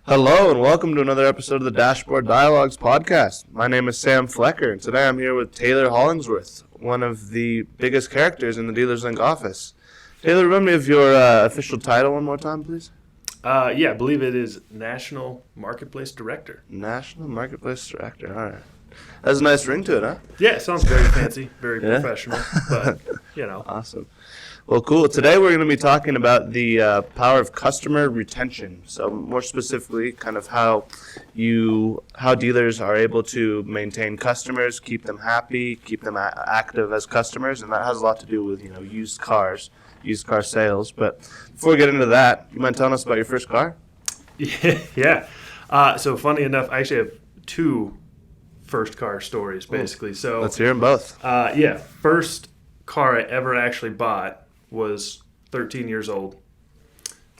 Hello and welcome to another episode of the Dashboard Dialogues podcast. My name is Sam Flecker and today I'm here with Taylor Hollingsworth, one of the biggest characters in the Dealers Link office. Taylor, remind me of your official title one more time, please. I believe it is National Marketplace Director. National Marketplace Director, all right. Has a nice ring to it, huh? Yeah, it sounds very fancy, very professional, but, Awesome. Well, cool. Today we're going to be talking about the power of customer retention. So more specifically, kind of how dealers are able to maintain customers, keep them happy, keep them active as customers, and that has a lot to do with, used car sales. But before we get into that, you mind telling us about your first car? Yeah. So funny enough, I actually have two first car stories, basically. So let's hear them both. First car I ever actually bought was 13 years old.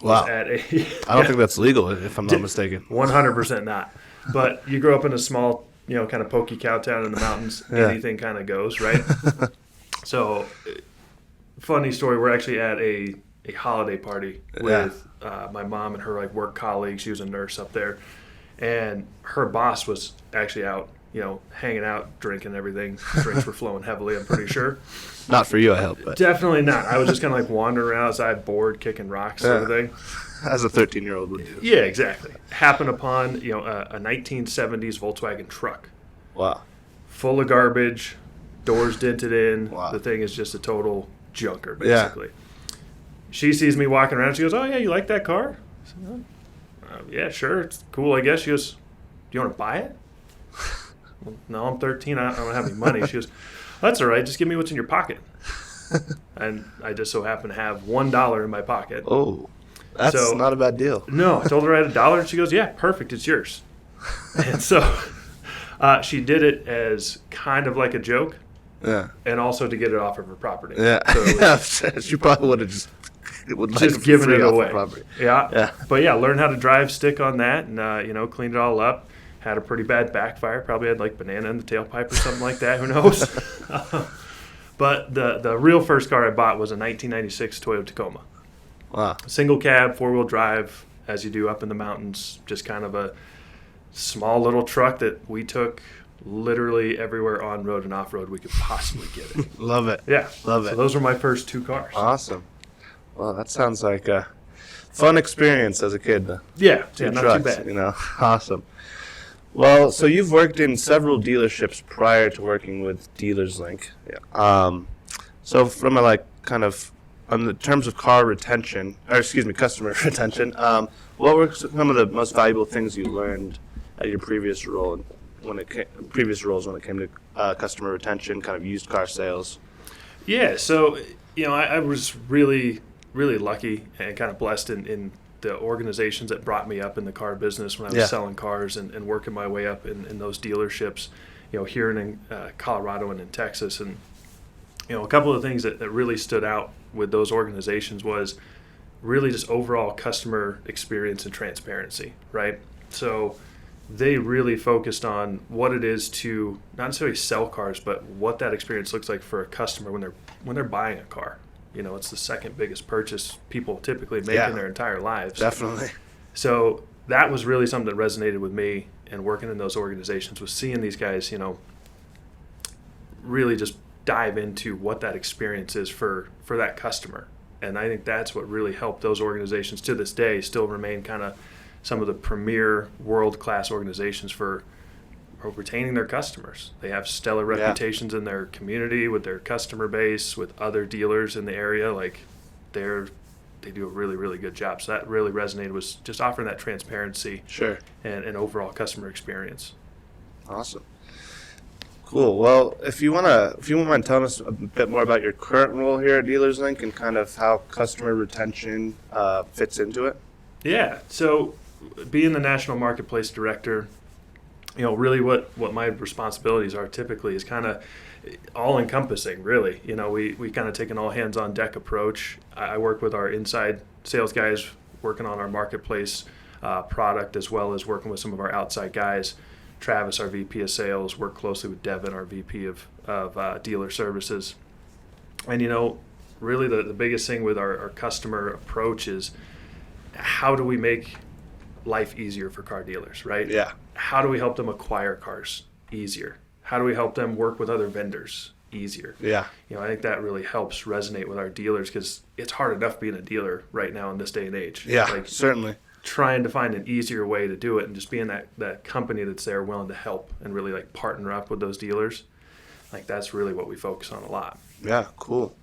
Wow. I don't think that's legal, if I'm not mistaken. 100% not. But you grow up in a small, kind of pokey cow town in the mountains. Anything kind of goes, right? So, funny story. We're actually at a holiday party with my mom and her work colleague. She was a nurse up there, and her boss was actually out, hanging out, drinking everything. Drinks were flowing heavily, I'm pretty sure. Not for you, I hope. But. Definitely not. I was just kind of wandering around outside, bored, kicking rocks, sort of thing. As a 13-year-old would do. Yeah, exactly. Happened upon, a 1970s Volkswagen truck. Wow. Full of garbage, doors dented in. Wow. The thing is just a total junker, basically. Yeah. She sees me walking around. She goes, "Oh, yeah, you like that car?" I said, "Yeah, sure. It's cool, I guess." She goes, "Do you want to buy it?" Well, no, I'm 13. I don't have any money. She goes, "That's all right. Just give me what's in your pocket." And I just so happen to have $1 in my pocket. Oh, that's not a bad deal. No, I told her I had $1, and she goes, "Yeah, perfect. It's yours." And so she did it as kind of like a joke. Yeah. And also to get it off of her property. Yeah. So she probably would have just given it away. Yeah. But learned how to drive stick on that, and cleaned it all up. Had a pretty bad backfire. Probably had banana in the tailpipe or something like that. Who knows? But the real first car I bought was a 1996 Toyota Tacoma. Wow. Single cab, 4-wheel drive, as you do up in the mountains. Just kind of a small little truck that we took literally everywhere on road and off road we could possibly get it. Love it. Yeah. Love it. So those were my first two cars. Awesome. Well, that sounds like a fun experience as a kid. Not trucks, too bad. Awesome. Well, so you've worked in several dealerships prior to working with Dealers Link. Yeah. So from on the terms of customer retention, what were some of the most valuable things you learned at your previous roles when it came to customer retention, kind of used car sales? Yeah. So I was really, really lucky and kind of blessed in the organizations that brought me up in the car business when I was selling cars and working my way up in those dealerships, here in Colorado and in Texas. And, a couple of things that really stood out with those organizations was really just overall customer experience and transparency, right? So they really focused on what it is to not necessarily sell cars, but what that experience looks like for a customer when they're buying a car. It's the second biggest purchase people typically make in their entire lives. Definitely. So that was really something that resonated with me, and working in those organizations was seeing these guys, really just dive into what that experience is for that customer. And I think that's what really helped those organizations to this day still remain kind of some of the premier world-class organizations for retaining their customers. They have stellar reputations in their community, with their customer base, with other dealers in the area. They do a really, really good job. So that really resonated, was just offering that transparency and overall customer experience. Awesome. Cool. Well, if you wouldn't mind telling us a bit more about your current role here at Dealers Link and kind of how customer retention fits into it. Yeah. So being the National Marketplace Director, really what my responsibilities are typically is kind of all-encompassing, really. We kind of take an all-hands-on-deck approach. I work with our inside sales guys working on our marketplace product, as well as working with some of our outside guys. Travis, our VP of sales, work closely with Devin, our VP of dealer services. And, really the biggest thing with our customer approach is how do we make life easier for car dealers, right? Yeah. How do we help them acquire cars easier? How do we help them work with other vendors easier? Yeah. I think that really helps resonate with our dealers because it's hard enough being a dealer right now in this day and age. Yeah, certainly. Trying to find an easier way to do it and just being that company that's there willing to help and really like partner up with those dealers. Like that's really what we focus on a lot. Yeah, cool.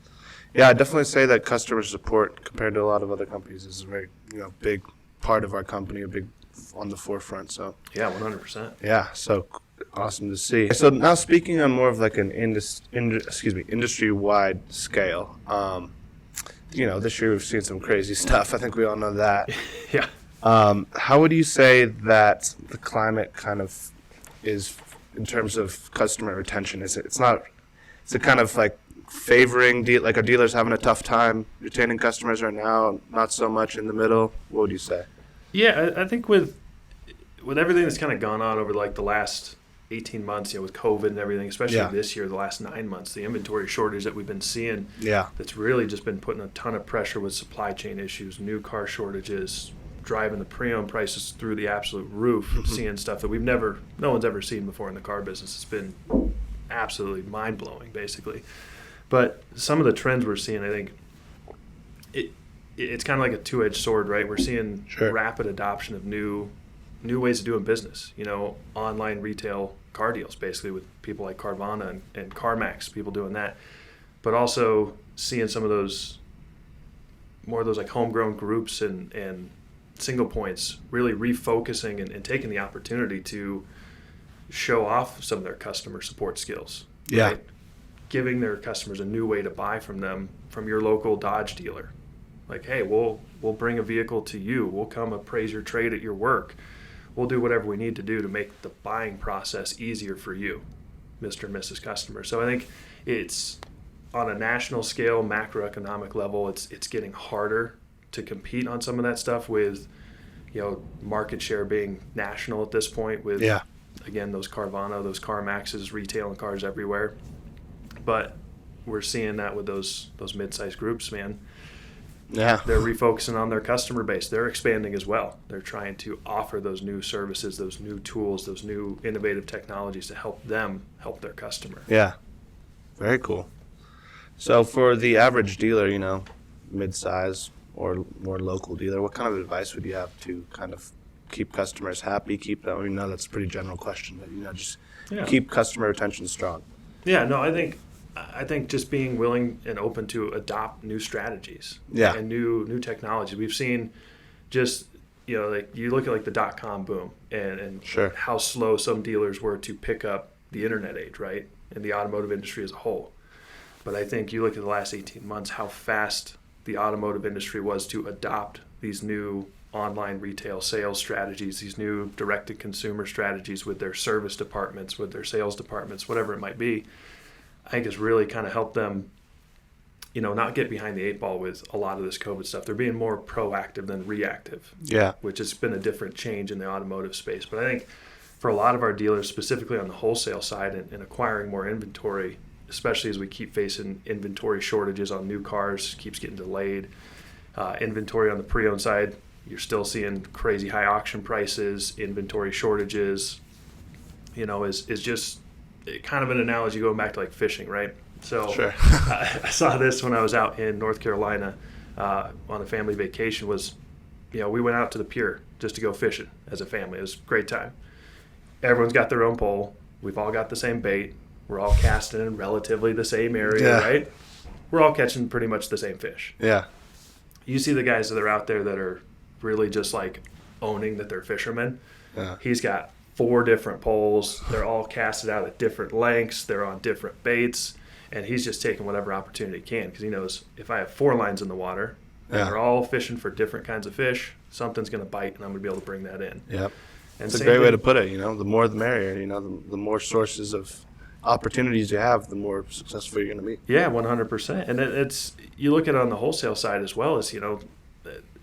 Yeah, I definitely say that customer support compared to a lot of other companies is a very, big part of our company, a big on the forefront. So yeah, 100%. Yeah, so awesome to see. So now speaking on more of like an industry-wide scale, this year we've seen some crazy stuff. I think we all know that. Yeah. How would you say that the climate kind of is in terms of customer retention? Is it kind of like favoring, like are dealers having a tough time retaining customers right now, not so much in the middle? What would you say? Yeah, I think with everything that's kind of gone on over like the last 18 months, with COVID and everything, especially this year, the last 9 months, the inventory shortage that we've been seeing, that's really just been putting a ton of pressure with supply chain issues, new car shortages, driving the pre-owned prices through the absolute roof, seeing stuff that no one's ever seen before in the car business. It's been absolutely mind-blowing, basically. But some of the trends we're seeing, I think, it's kind of like a two-edged sword, right? We're seeing rapid adoption of new ways of doing business, online retail car deals, basically with people like Carvana and CarMax, people doing that. But also seeing some of those, more of those like homegrown groups and single points really refocusing and taking the opportunity to show off some of their customer support skills. Yeah. Right? Giving their customers a new way to buy from them, from your local Dodge dealer. Like, hey, we'll bring a vehicle to you. We'll come appraise your trade at your work. We'll do whatever we need to do to make the buying process easier for you, Mr. and Mrs. Customer. So I think it's on a national scale, macroeconomic level, it's getting harder to compete on some of that stuff with, market share being national at this point with, again, those Carvana, those CarMaxes, retailing cars everywhere. But we're seeing that with those mid-sized groups, man. Yeah. They're refocusing on their customer base. They're expanding as well. They're trying to offer those new services, those new tools, those new innovative technologies to help them help their customer. Yeah. Very cool. So for the average dealer, mid-size or more local dealer, what kind of advice would you have to kind of keep customers happy, keep them, I know that's a pretty general question, but, just keep customer retention strong? Yeah, no, I think just being willing and open to adopt new strategies and new technology. We've seen just, like you look at like the .com boom and how slow some dealers were to pick up the internet age, right? And the automotive industry as a whole. But I think you look at the last 18 months, how fast the automotive industry was to adopt these new online retail sales strategies, these new direct-to-consumer strategies with their service departments, with their sales departments, whatever it might be. I think it's really kind of helped them, not get behind the eight ball with a lot of this COVID stuff. They're being more proactive than reactive, which has been a different change in the automotive space. But I think for a lot of our dealers, specifically on the wholesale side and acquiring more inventory, especially as we keep facing inventory shortages on new cars, keeps getting delayed. Inventory on the pre-owned side, you're still seeing crazy high auction prices, inventory shortages, is just kind of an analogy going back to like fishing, right? So I saw this when I was out in North Carolina on a family vacation we went out to the pier just to go fishing as a family. It was a great time. Everyone's got their own pole. We've all got the same bait. We're all casting in relatively the same area, right? We're all catching pretty much the same fish. Yeah. You see the guys that are out there that are really just like owning that they're fishermen. Yeah. He's got 4 different poles. They're all casted out at different lengths. They're on different baits. And he's just taking whatever opportunity he can because he knows if I have 4 lines in the water and they're all fishing for different kinds of fish, something's going to bite and I'm going to be able to bring that in. Yep. And it's a great way to put it. The more the merrier. The more sources of opportunities you have, the more successful you're going to be. Yeah, 100%. And it's you look at it on the wholesale side as well as,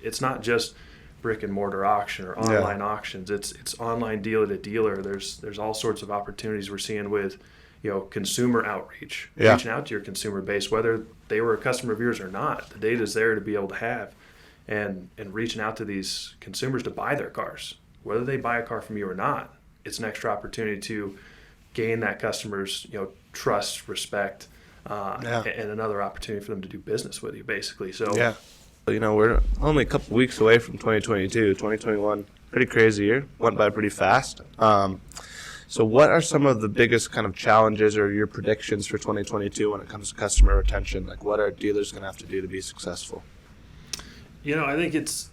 it's not just brick and mortar auction or online auctions. It's online dealer to dealer. There's all sorts of opportunities we're seeing with, consumer outreach, reaching out to your consumer base, whether they were a customer of yours or not. The data's there to be able to have. and reaching out to these consumers to buy their cars. Whether they buy a car from you or not, it's an extra opportunity to gain that customer's trust, respect, and another opportunity for them to do business with you, basically. So yeah. We're only a couple weeks away from 2022. 2021, pretty crazy year. Went by pretty fast. So what are some of the biggest kind of challenges or your predictions for 2022 when it comes to customer retention? Like, what are dealers going to have to do to be successful? I think it's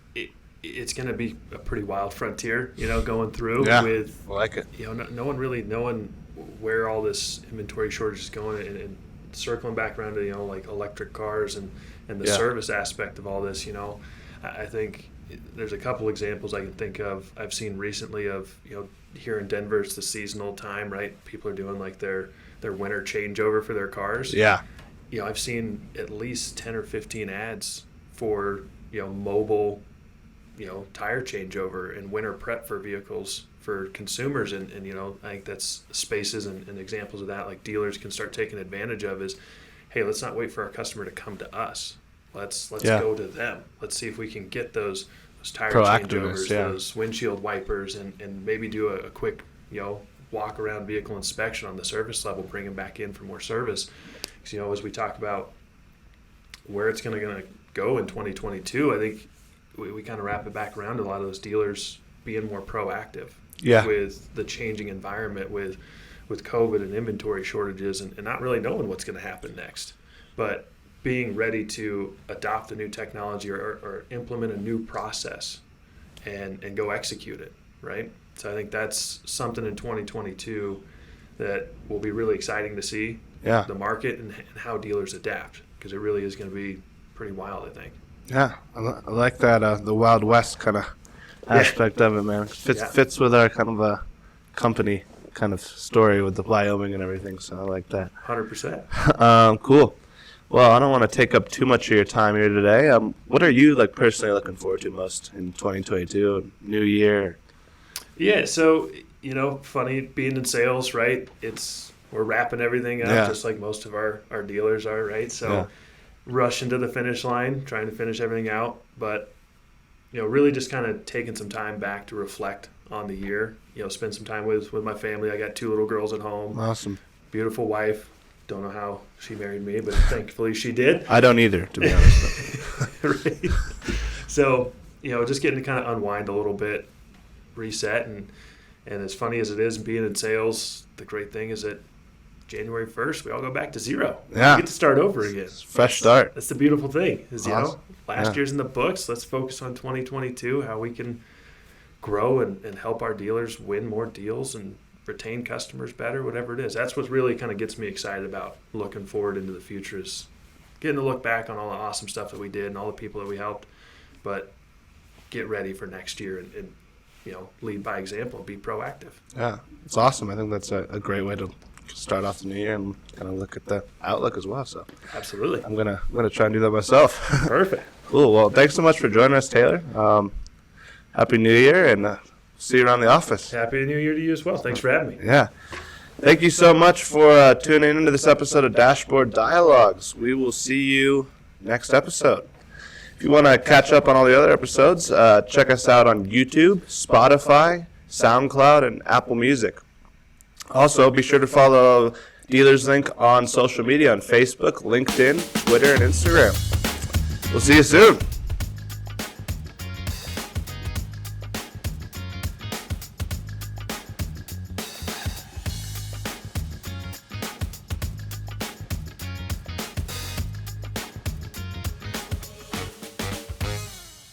going to be a pretty wild frontier, going through with, I like it. No one really knowing where all this inventory shortage is going, and circling back around to, like electric cars and the service aspect of all this. I think there's a couple examples I can think of. I've seen recently of, here in Denver, it's the seasonal time, right? People are doing like their winter changeover for their cars. Yeah. I've seen at least 10 or 15 ads for, mobile, tire changeover and winter prep for vehicles for consumers. And I think that's spaces and examples of that, like dealers can start taking advantage of is, hey, let's not wait for our customer to come to us. Let's go to them. Let's see if we can get those tire changeovers, those windshield wipers, and maybe do a quick, walk around vehicle inspection on the service level, bring them back in for more service. Because, as we talk about where it's going to go in 2022, I think we kind of wrap it back around to a lot of those dealers being more proactive with the changing environment with COVID and inventory shortages and not really knowing what's going to happen next. But being ready to adopt a new technology or implement a new process and go execute it, right? So I think that's something in 2022 that will be really exciting to see the market and how dealers adapt, because it really is going to be pretty wild, I think. Yeah, I like that, the Wild West kind of aspect of it, man. Fits with our kind of a company kind of story with the Wyoming and everything, so I like that. 100%. Cool. Well, I don't want to take up too much of your time here today. What are you personally looking forward to most in 2022, new year? Yeah, so funny being in sales, right? We're wrapping everything up just like most of our dealers are, right? So rushing to the finish line, trying to finish everything out, but really just kind of taking some time back to reflect on the year. Spend some time with my family. I got 2 little girls at home. Awesome. Beautiful wife. Don't know how she married me, but thankfully she did. I don't either, to be honest. Right. So, just getting to kind of unwind a little bit, reset, and as funny as it is being in sales, the great thing is that January 1st, we all go back to zero. Yeah. We get to start over again. Fresh start. That's the beautiful thing is, awesome. Last year's in the books. Let's focus on 2022, how we can grow and help our dealers win more deals and retain customers better, whatever it is. That's what really kind of gets me excited about looking forward into the future, is getting to look back on all the awesome stuff that we did and all the people that we helped, but get ready for next year and lead by example and be proactive. Yeah, it's awesome. I think that's a great way to start off the new year and kind of look at the outlook as well. So absolutely, I'm gonna try and do that myself. Perfect. Cool. Well, thanks so much for joining us, Taylor. Happy New Year, and see you around the office. Happy New Year to you as well. Thanks for having me. Yeah. Thank you so much for tuning into this episode of Dashboard Dialogues. We will see you next episode. If you want to catch up on all the other episodes, check us out on YouTube, Spotify, SoundCloud, and Apple Music. Also, be sure to follow Dealers Link on social media on Facebook, LinkedIn, Twitter, and Instagram. We'll see you soon.